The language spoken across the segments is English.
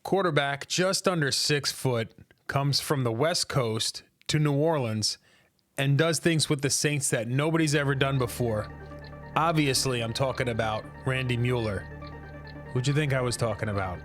Quarterback just under 6 foot, comes from the West Coast to New Orleans and does things with the Saints that nobody's ever done before. Obviously, I'm talking about Randy Mueller. Who'd you think I was talking about?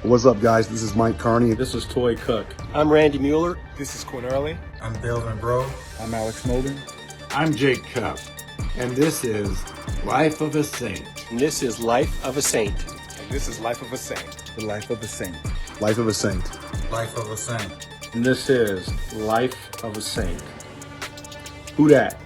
What's up, guys? This is Mike Carney. This is Toy Cook. I'm Randy Mueller. This is Quinn Early. I'm Delvin Bro. I'm Alex Molden. I'm Jake Cup. And this is Life of a Saint. And this is Life of a Saint. And this is Life of a Saint. The Life of a Saint. Life of a Saint. Life of a Saint. And this is Life of a Saint. Whodat?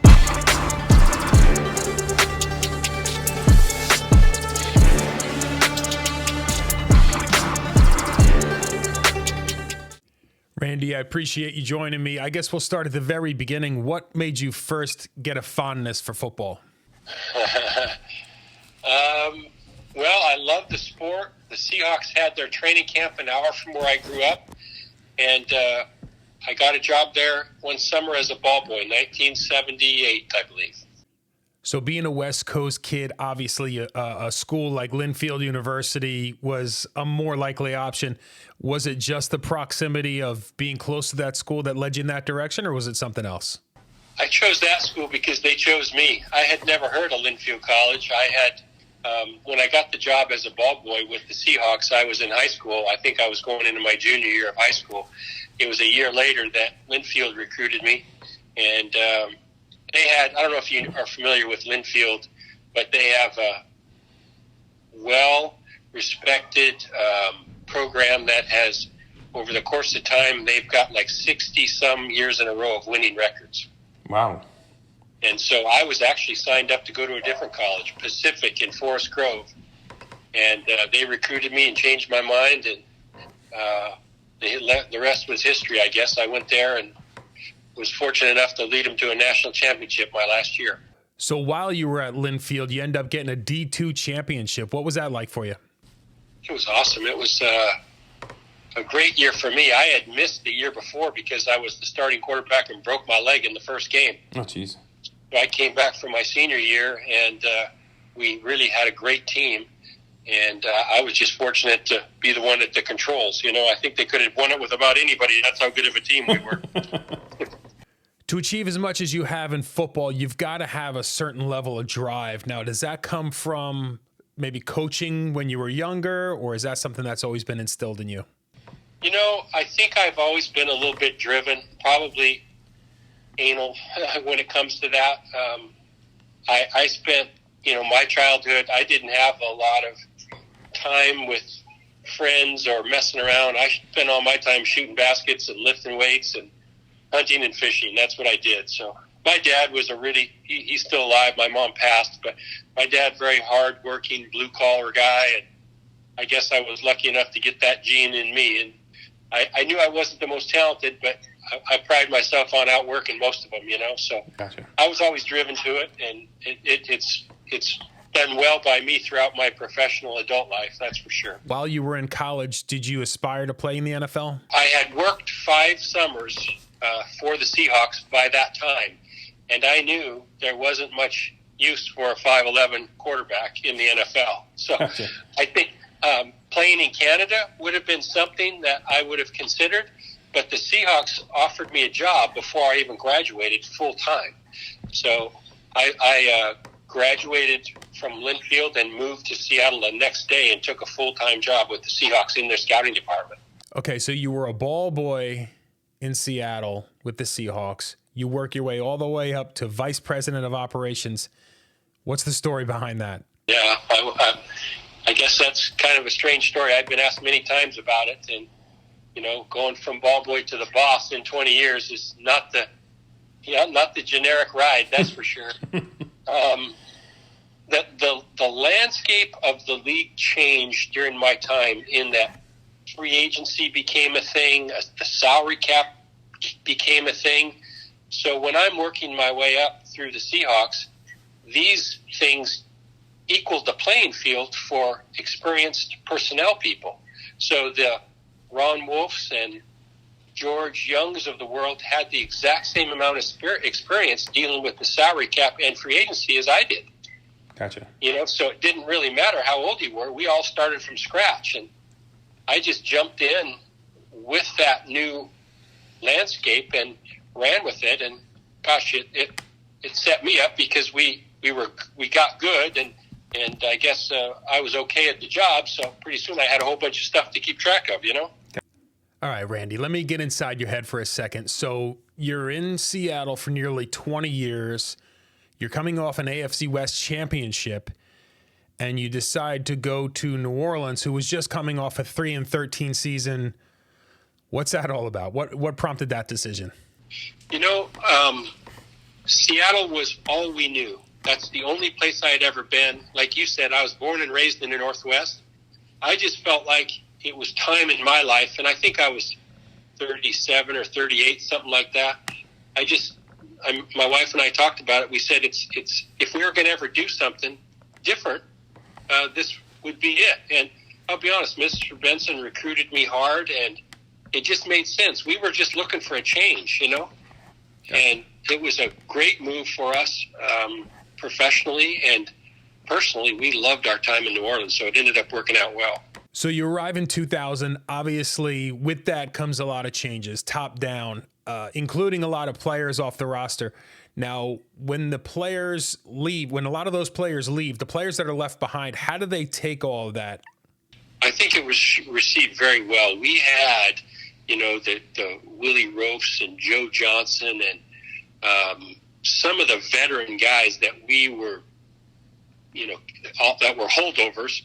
Randy, I appreciate you joining me. I guess we'll start at the very beginning. What made you first get a fondness for football? Well, I love the sport. The Seahawks had their training camp an hour from where I grew up, and I got a job there one summer as a ball boy, 1978, I believe. So being a West Coast kid, obviously a school like Linfield University was a more likely option. Was it just the proximity of being close to that school that led you in that direction, or was it something else? I chose that school because they chose me. I had never heard of Linfield College. I had, when I got the job as a ball boy with the Seahawks, I was in high school. I think I was going into my junior year of high school. It was a year later that Linfield recruited me, and they had, I don't know if you are familiar with Linfield, but they have a well-respected program that has, over the course of time, they've got like 60-some years in a row of winning records. Wow. And so I was actually signed up to go to a different college, Pacific in Forest Grove. And they recruited me and changed my mind, and the rest was history, I guess. I went there and was fortunate enough to lead them to a national championship my last year. So while you were at Linfield, you end up getting a D2 championship. What was that like for you? It was awesome. It was a great year for me. I had missed the year before because I was the starting quarterback and broke my leg in the first game. Oh, jeez. So I came back for my senior year, and we really had a great team. And I was just fortunate to be the one at the controls. You know, I think they could have won it with about anybody. That's how good of a team we were. To achieve as much as you have in football, you've got to have a certain level of drive. Now, does that come from maybe coaching when you were younger, or is that something that's always been instilled in you? You know, I think I've always been a little bit driven, probably anal when it comes to that. I spent, my childhood, I didn't have a lot of time with friends or messing around. I spent all my time shooting baskets and lifting weights and hunting and fishing. That's what I did. So my dad was he's still alive. My mom passed, but my dad, very hard-working, blue-collar guy, and I guess I was lucky enough to get that gene in me. And I knew I wasn't the most talented, but I pride myself on outworking most of them, So Gotcha. I was always driven to it, and it's done well by me throughout my professional adult life, that's for sure. While you were in college, did you aspire to play in the NFL? I had worked 5 summers for the Seahawks by that time, and I knew there wasn't much use for a 5'11" quarterback in the NFL. So Gotcha. I think playing in Canada would have been something that I would have considered, but the Seahawks offered me a job before I even graduated full-time. So I graduated from Linfield and moved to Seattle the next day and took a full-time job with the Seahawks in their scouting department. Okay, so you were a ball boy in Seattle with the Seahawks. You work your way all the way up to vice president of operations. What's the story behind that? Yeah, I guess that's kind of a strange story. I've been asked many times about it, and going from ball boy to the boss in 20 years is not the generic ride, that's for sure. The landscape of the league changed during my time in that free agency became a thing, the salary cap became a thing. So when I'm working my way up through the Seahawks, these things equaled the playing field for experienced personnel people. So the Ron Wolfs and George Youngs of the world had the exact same amount of experience dealing with the salary cap and free agency as I did. Gotcha. So it didn't really matter how old you were. We all started from scratch. And I just jumped in with that new landscape and ran with it. And gosh, it set me up because we got good, and I guess I was okay at the job. So pretty soon I had a whole bunch of stuff to keep track of, you know? All right, Randy, let me get inside your head for a second. So you're in Seattle for nearly 20 years. You're coming off an AFC West championship, and you decide to go to New Orleans, who was just coming off a 3-13 season. What's that all about? What prompted that decision? You know, Seattle was all we knew. That's the only place I had ever been. Like you said, I was born and raised in the Northwest. I just felt like it was time in my life, and I think I was 37 or 38, something like that. My wife and I talked about it. We said it's if we were going to ever do something different, this would be it. And I'll be honest, Mr. Benson recruited me hard, and it just made sense. We were just looking for a change, you know? Yeah. And it was a great move for us professionally, and personally, we loved our time in New Orleans, so it ended up working out well. So you arrive in 2000. Obviously, with that comes a lot of changes, top down, including a lot of players off the roster. Now, when the players leave, when a lot of those players leave, the players that are left behind, how do they take all of that? I think it was received very well. We had, you know, the Willie Roafs and Joe Johnson and some of the veteran guys that we were, you know, that were holdovers,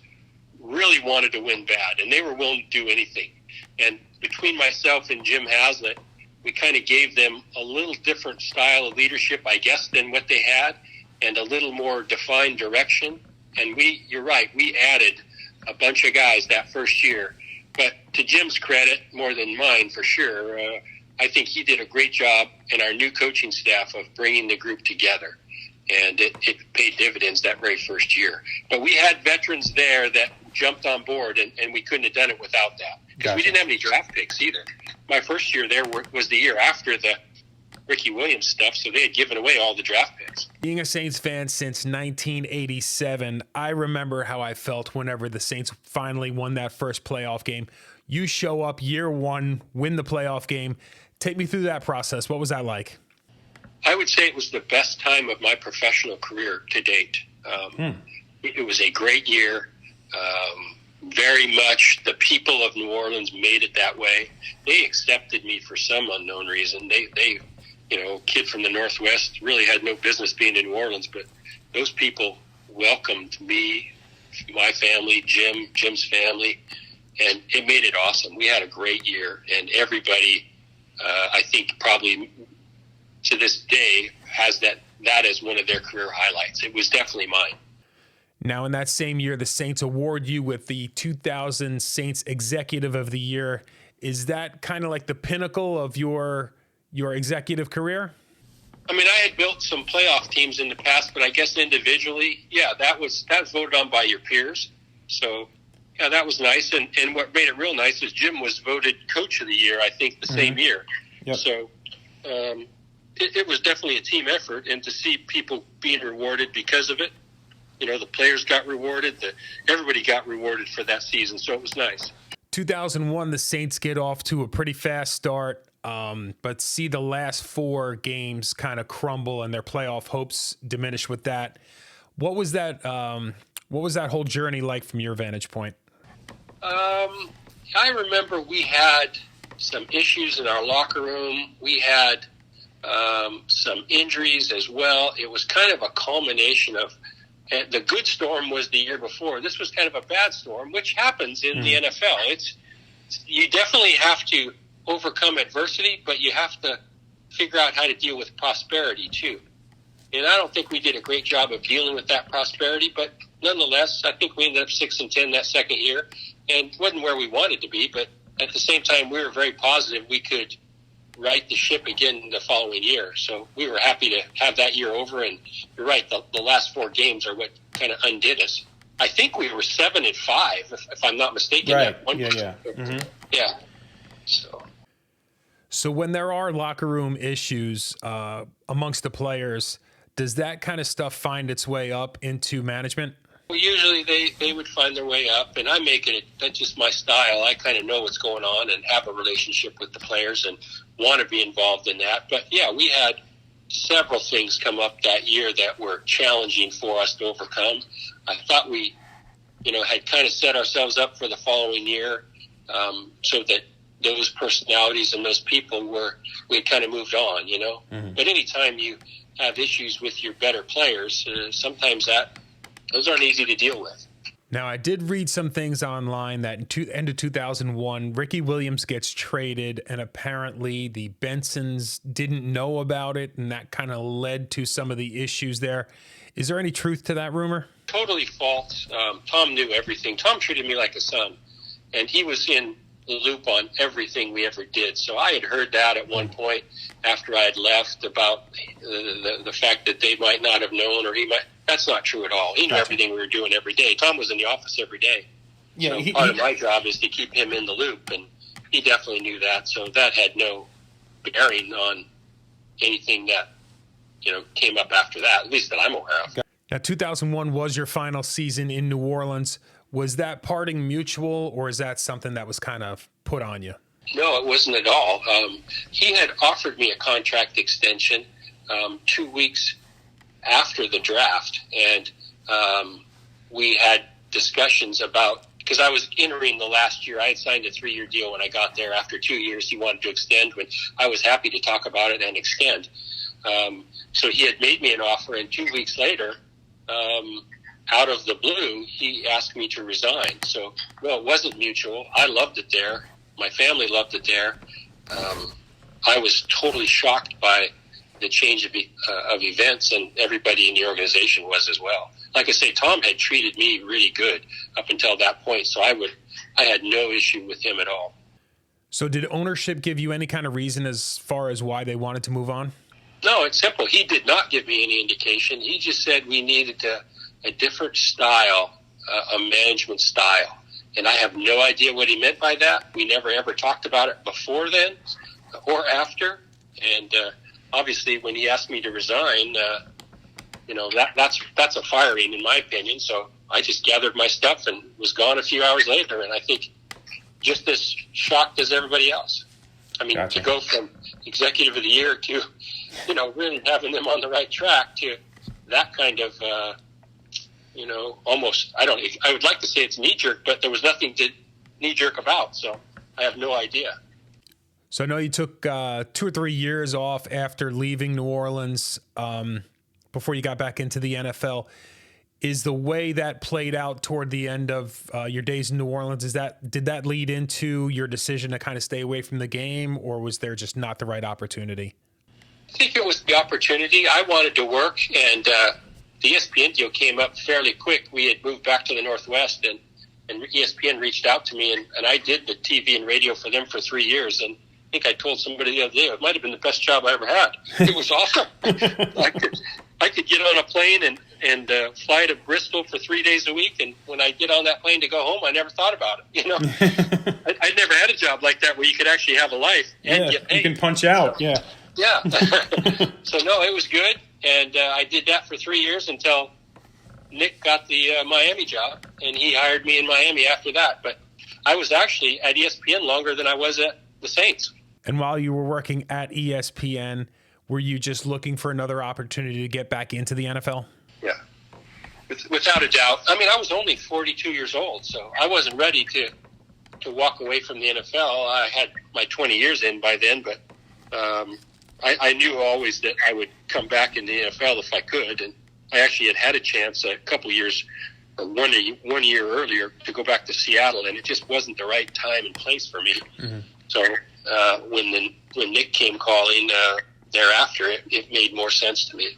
really wanted to win bad, and they were willing to do anything. And between myself and Jim Haslett, we kind of gave them a little different style of leadership, I guess, than what they had, and a little more defined direction. And you're right, we added a bunch of guys that first year. But to Jim's credit, more than mine for sure, I think he did a great job in our new coaching staff of bringing the group together. And it paid dividends that very first year. But we had veterans there that jumped on board, and we couldn't have done it without that. Because we didn't have any draft picks either. My first year there was the year after the Ricky Williams stuff, so they had given away all the draft picks. Being a Saints fan since 1987, I remember how I felt whenever the Saints finally won that first playoff game. You show up year one, win the playoff game. Take me through that process. What was that like? I would say it was the best time of my professional career to date. It was a great year. Very much the people of New Orleans made it that way. They accepted me for some unknown reason. They you know, kid from the Northwest really had no business being in New Orleans, but those people welcomed me, my family, Jim's family, and it made it awesome. We had a great year, and everybody, I think probably to this day has that as one of their career highlights. It was definitely mine. Now, in that same year, the Saints award you with the 2000 Saints Executive of the Year. Is that kind of like the pinnacle of your executive career? I mean, I had built some playoff teams in the past, but I guess individually, yeah, that was voted on by your peers. So, yeah, that was nice. And what made it real nice is Jim was voted Coach of the Year, I think, the same year. Yep. So it was definitely a team effort, and to see people being rewarded because of it, you know, the players got rewarded, everybody got rewarded for that season, so it was nice. 2001, the Saints get off to a pretty fast start, but see the last four games kind of crumble and their playoff hopes diminish with that. What was that whole journey like from your vantage point? I remember we had some issues in our locker room. We had some injuries as well. It was kind of a culmination of the good storm was the year before. This was kind of a bad storm, which happens in the NFL. You definitely have to overcome adversity, but you have to figure out how to deal with prosperity too. And I don't think we did a great job of dealing with that prosperity, but nonetheless, I think we ended up 6-10 that second year, and wasn't where we wanted to be. But at the same time, we were very positive we could right the ship again the following year. So we were happy to have that year over. And you're right, the last four games are what kind of undid us. I think we were 7-5, if I'm not mistaken. Right. Yeah. So when there are locker room issues amongst the players, does that kind of stuff find its way up into management? Well, usually they would find their way up, and I make it, that's just my style. I kind of know what's going on and have a relationship with the players and want to be involved in that. But, yeah, we had several things come up that year that were challenging for us to overcome. I thought we, had kind of set ourselves up for the following year so that those personalities and those people we kind of moved on, Mm-hmm. But anytime you have issues with your better players, sometimes those aren't easy to deal with. Now, I did read some things online that end of 2001, Ricky Williams gets traded, and apparently the Bensons didn't know about it, and that kind of led to some of the issues there. Is there any truth to that rumor? Totally false. Tom knew everything. Tom treated me like a son, and he was in the loop on everything we ever did. So I had heard that at one point after I had left about the fact that they might not have known, or he might. That's not true at all. He knew everything we were doing every day. Tom was in the office every day. Yeah, so part of my job is to keep him in the loop, and he definitely knew that. So that had no bearing on anything that came up after that, at least that I'm aware of. Now, 2001 was your final season in New Orleans. Was that parting mutual, or is that something that was kind of put on you? No, it wasn't at all. He had offered me a contract extension 2 weeks after the draft, and we had discussions about, because I was entering the last year. I had signed a 3-year deal when I got there. After 2 years, he wanted to extend, when I was happy to talk about it and extend. So he had made me an offer, and 2 weeks later, out of the blue, he asked me to resign. So, well, it wasn't mutual. I loved it there. My family loved it there. I was totally shocked by the change of events, and everybody in the organization was as well. Like I say, Tom had treated me really good up until that point, so I had no issue with him at all. So did ownership give you any kind of reason as far as why they wanted to move on? No, it's simple. He did not give me any indication. He just said we needed a different style, a management style. And I have no idea what he meant by that. We never ever talked about it before then or after. And obviously, when he asked me to resign, that's a firing, in my opinion. So I just gathered my stuff and was gone a few hours later. And I think just as shocked as everybody else. I mean, Gotcha. To go from executive of the year to, really having them on the right track to that kind of, almost, I would like to say it's knee-jerk, but there was nothing to knee-jerk about. So I have no idea. So I know you took 2 or 3 years off after leaving New Orleans before you got back into the NFL. Is the way that played out toward the end of your days in New Orleans, did that lead into your decision to kind of stay away from the game, or was there just not the right opportunity? I think it was the opportunity. I wanted to work, and the ESPN deal came up fairly quick. We had moved back to the Northwest, and ESPN reached out to me, and I did the TV and radio for them for 3 years, and I think I told somebody the other day, it might have been the best job I ever had. It was awesome. I could get on a plane and fly to Bristol for 3 days a week, and when I get on that plane to go home, I never thought about it. I'd never had a job like that where you could actually have a life and get paid. You can punch out. Yeah. Yeah. So, no, it was good, and I did that for 3 years until Nick got the Miami job, and he hired me in Miami after that. But I was actually at ESPN longer than I was at the Saints. And while you were working at ESPN, were you just looking for another opportunity to get back into the NFL? Yeah, without a doubt. I mean, I was only 42 years old, so I wasn't ready to walk away from the NFL. I had my 20 years in by then, but I knew always that I would come back in the NFL if I could, and I actually had a chance a couple years, or 1 year earlier, to go back to Seattle, and it just wasn't the right time and place for me. Mm-hmm. So when Nick came calling thereafter, it made more sense to me.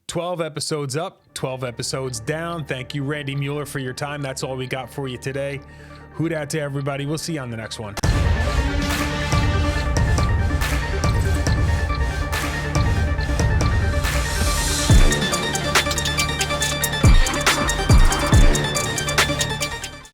12 episodes up, 12 episodes down. Thank you, Randy Mueller, for your time. That's all we got for you today. Whodat to everybody. We'll see you on the next one.